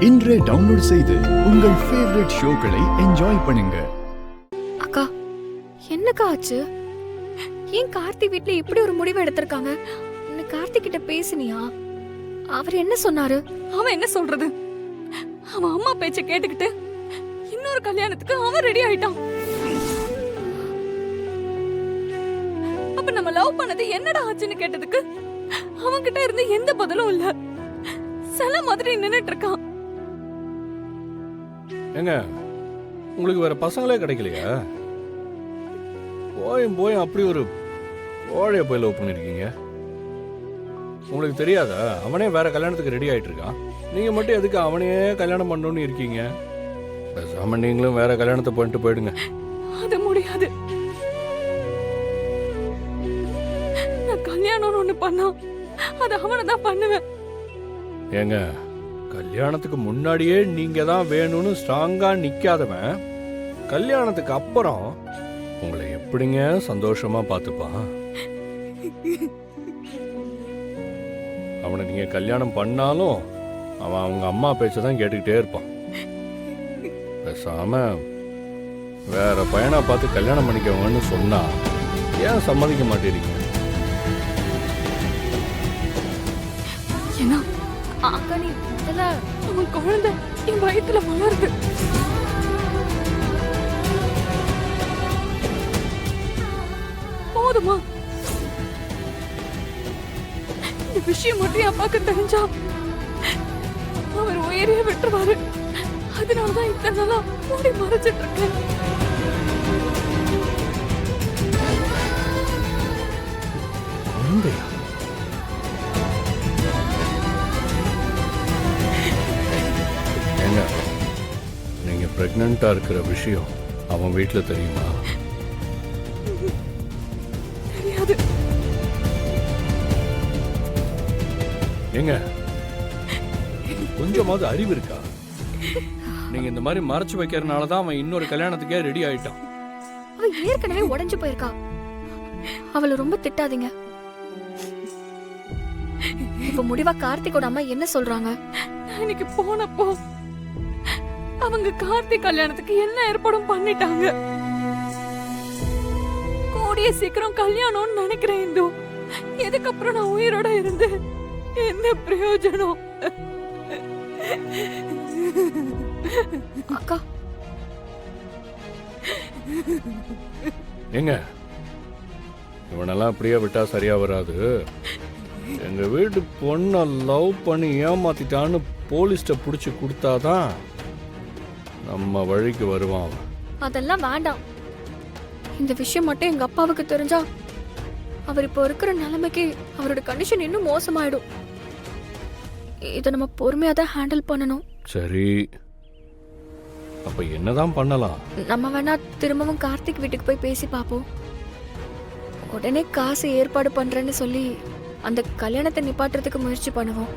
இன்றே டவுன்லோட் செய்து உங்கள் ஃபேவரட் ஷோக்களை என்ஜாய் பண்ணுங்க. அக்கா, என்னக்கா ஆச்சு? ஏன் கார்த்தி வீட்ல இப்படி ஒரு முடிவு எடுத்திருக்காங்க? நீ கார்த்தி கிட்ட பேசினியா? அவர் என்ன சொன்னாரு? அவன் என்ன சொல்றது? அவன் அம்மா பேச்ச கேட்டுக்கிட்டு இன்னொரு கல்யாணத்துக்கு அவன் ரெடி ஆயிட்டான். அப்ப நம்ம லவ் பண்ணது என்னடா ஆச்சுன்னு கேட்டதுக்கு அவன் கிட்ட இருந்து எந்த பதிலும் இல்ல. சில மாதிரி நின்னுட்டு இருக்கான். ஏங்க, உங்களுக்கு வேற பசங்களே கிடைக்கலையா? போய் அப்படி ஒரு ஓழைய போய் லவ் பண்ணிருக்கீங்க. உங்களுக்கு தெரியாதா? அவனே வேற கல்யாணத்துக்கு ரெடி ஆயிட்டு இருக்கான். நீங்க மட்டும் எதுக்கு அவனையே கல்யாணம் பண்ணணும்னு இருக்கீங்க? பேசாம நீங்களும் வேற கல்யாணத்தை பண்ணிட்டு போயிடுங்க. அது முடியாது. நான் கல்யாணம் ஒண்ணு பண்ணா அது அவனை தான் பண்ணுவேன். ஏங்க, கல்யாணத்துக்கு முன்னாடியே நீங்க தான் வேணும்னு ஸ்ட்ராங்கா நிக்காதவன் கல்யாணத்துக்கு அப்புறம் உங்களை எப்படிங்க சந்தோஷமா பார்த்துப்பான்? அவனை நீங்க கல்யாணம் பண்ணாலும் அவன் அவங்க அம்மா பேச்சதான் கேட்டுக்கிட்டே இருப்பான். பேசாம வேற பையனா பார்த்து கல்யாணம் பண்ணிக்கவங்கன்னு சொன்னா ஏன் சம்மதிக்க மாட்டேறீங்க? ஏன்னா அக்கா, நீ முதல்ல அவன் குழந்தை என் வயித்துல வளருது. போதுமா? இந்த விஷயம் மட்டும் என் அப்பாக்கு தெரிஞ்சா அவர் உயிரையே விட்டுருவாரு. அதனாலதான் இத்தனை நாளா மூடி மறைச்சிட்டு இருக்கேன். குழந்தையா? ஏங்க, நீங்க பிரெக்னண்டா இருக்கிற விஷயம் அவன் வீட்டுல தெரியுமா? தெரியாது. ஏங்க, கொஞ்சமாவது அறிவு இருக்கா? நீங்க இந்த மாதிரி மறைச்சு வைக்கிறதுனாலதான் அவன் இன்னொரு கல்யாணத்துக்கே ரெடி ஆயிட்டான். அவ ஏற்கனவே உடைஞ்சு போயிருக்கா. அவளை ரொம்ப திட்டாதீங்க. இப்ப முடிவா கார்த்திகோட அம்மா என்ன சொல்றாங்க? நான் இன்னைக்கு போனப்போ அவங்க கார்த்திக் கல்யாணத்துக்கு என்ன ஏற்பாடும் பண்ணிட்டாங்க. கூடிய சீக்கிரம் கல்யாணம்னு நினைக்கிறேன். இந்து, எதுக்கப்புறம் நான் உயிரோட இருந்து என்ன பிரயோஜனம்? அக்கா, ஏங்க, இவனெல்லாம் அப்படியே விட்டா சரியா வராது. எங்க வீட்டு பொண்ணை லவ் பண்ணி ஏமாத்திட்டான்னு போலீஸ்ட புடிச்சு கொடுத்தாதான் நம்ம வழிக்கு வருவான். அதெல்லாம் வேண்டாம். இந்த விஷயம் மட்டும் எங்க அப்பாவுக்கு தெரிஞ்சா அவர் இப்போ இருக்கிற நிலைமைக்கு அவரோட கண்டிஷன் இன்னும் மோசமாயிடும். இதை நம்ம பொறுமையா தான் ஹேண்டில் பண்ணணும். சரி, அப்ப என்னதான் பண்ணலாம்? நம்ம வேணா திரும்பவும் கார்த்திக் வீட்டுக்கு போய் பேசி பார்ப்போம். உடனே காசு ஏற்பாடு பண்றேன்னு சொல்லி அந்த கல்யாணத்தை நிப்பாட்டுறதுக்கு முயற்சி பண்ணுவோம்.